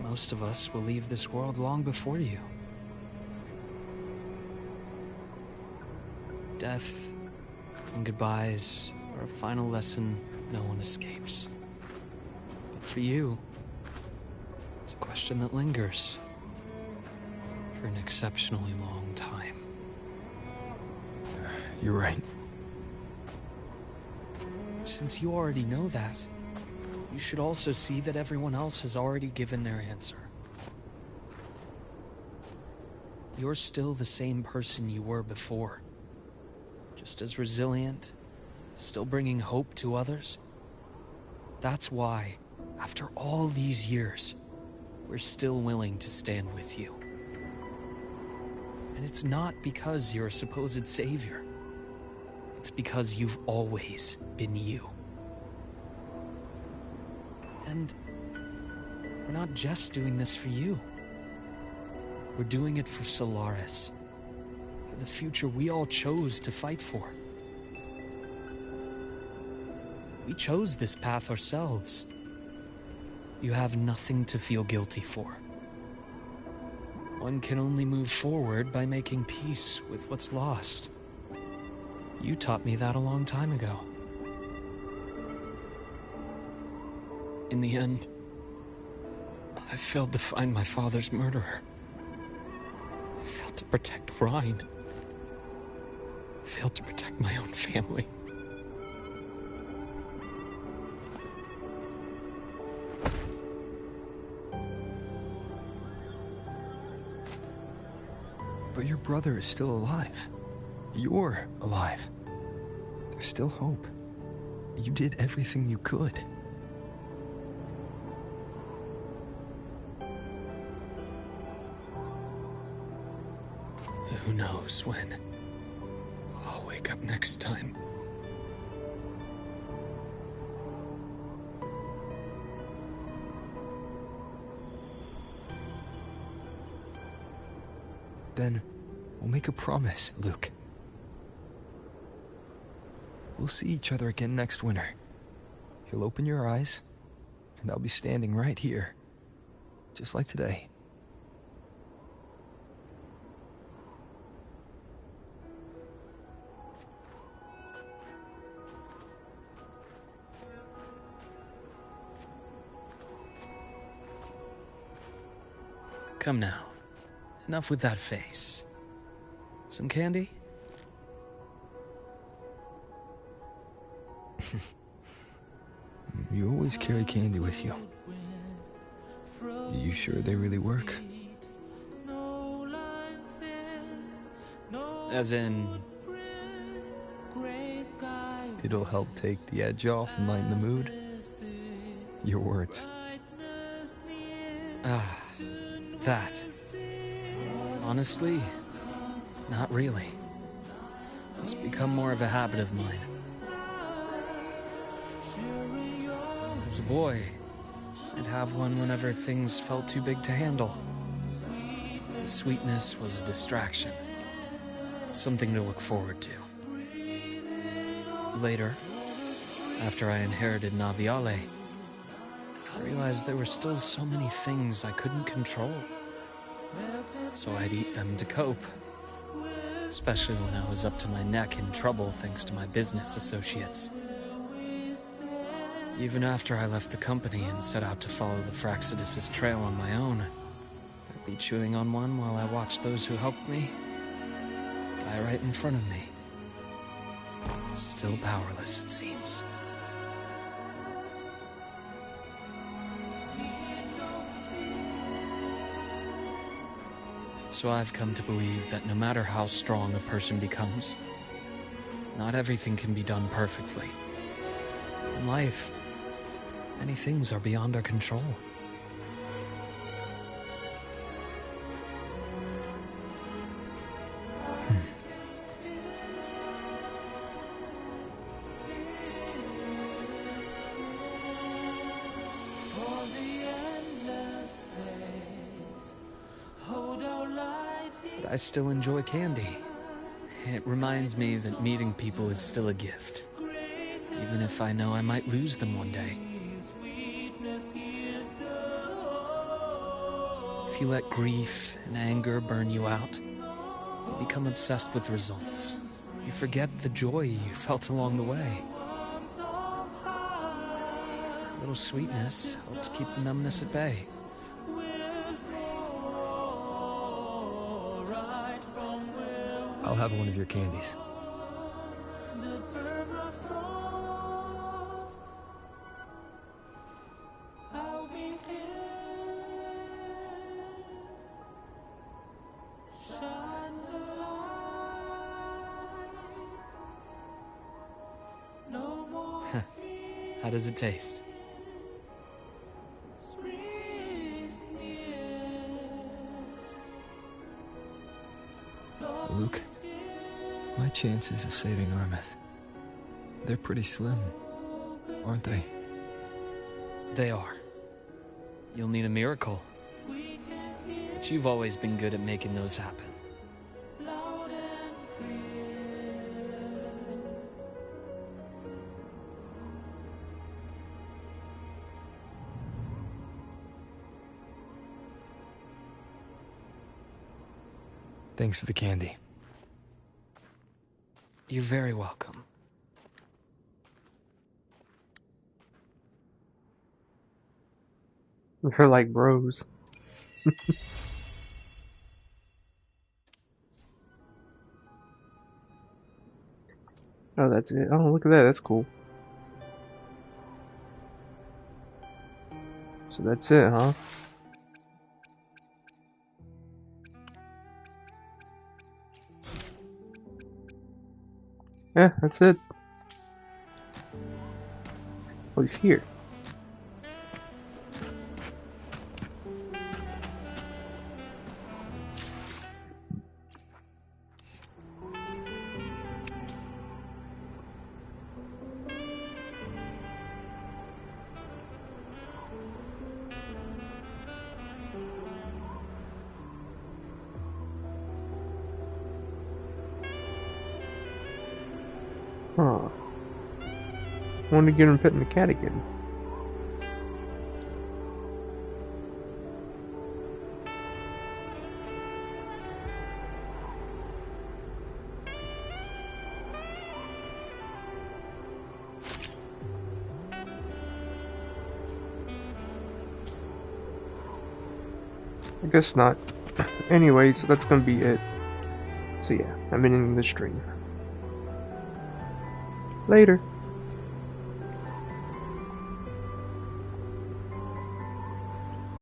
most of us will leave this world long before you. Death and goodbyes are a final lesson no one escapes. But for you, it's a question that lingers for an exceptionally long time. You're right. Since you already know that, you should also see that everyone else has already given their answer. You're still the same person you were before. Just as resilient, still bringing hope to others. That's why, after all these years, we're still willing to stand with you. And it's not because you're a supposed savior. It's because you've always been you. And we're not just doing this for you. We're doing it for Solaris. For the future we all chose to fight for. We chose this path ourselves. You have nothing to feel guilty for. One can only move forward by making peace with what's lost. You taught me that a long time ago. In the end, I failed to find my father's murderer. I failed to protect Rhine. I failed to protect my own family. But your brother is still alive. You're alive. There's still hope. You did everything you could. Who knows when I'll wake up next time. Then we'll make a promise, Luke. We'll see each other again next winter. You'll open your eyes, and I'll be standing right here, just like today. Come now. Enough with that face. Some candy? You always carry candy with you. You sure they really work? As in... It'll help take the edge off and lighten the mood? Your words. Ah, that. Honestly, not really. It's become more of a habit of mine. As a boy, I'd have one whenever things felt too big to handle. The sweetness was a distraction. Something to look forward to. Later, after I inherited Naviale, I realized there were still so many things I couldn't control. So I'd eat them to cope. Especially when I was up to my neck in trouble thanks to my business associates. Even after I left the company and set out to follow the Fraxidus' trail on my own, I'd be chewing on one while I watched those who helped me die right in front of me. Still powerless, it seems. So I've come to believe that no matter how strong a person becomes, not everything can be done perfectly. In life, many things are beyond our control. But I still enjoy candy. It reminds me that meeting people is still a gift, even if I know I might lose them one day. If you let grief and anger burn you out, you become obsessed with results. You forget the joy you felt along the way. A little sweetness helps keep the numbness at bay. I'll have one of your candies. How does it taste? Luke, my chances of saving Armeth, they're pretty slim, aren't they? They are. You'll need a miracle. But you've always been good at making those happen. Thanks for the candy. You're very welcome. They're like bros. Oh, that's it. Oh, look at that. That's cool. So that's it, huh? Yeah, that's it. Oh, he's here. Huh. I want to get him petting the cat again. I guess not. Anyway, so that's gonna be it. So yeah, I'm ending the stream. Later.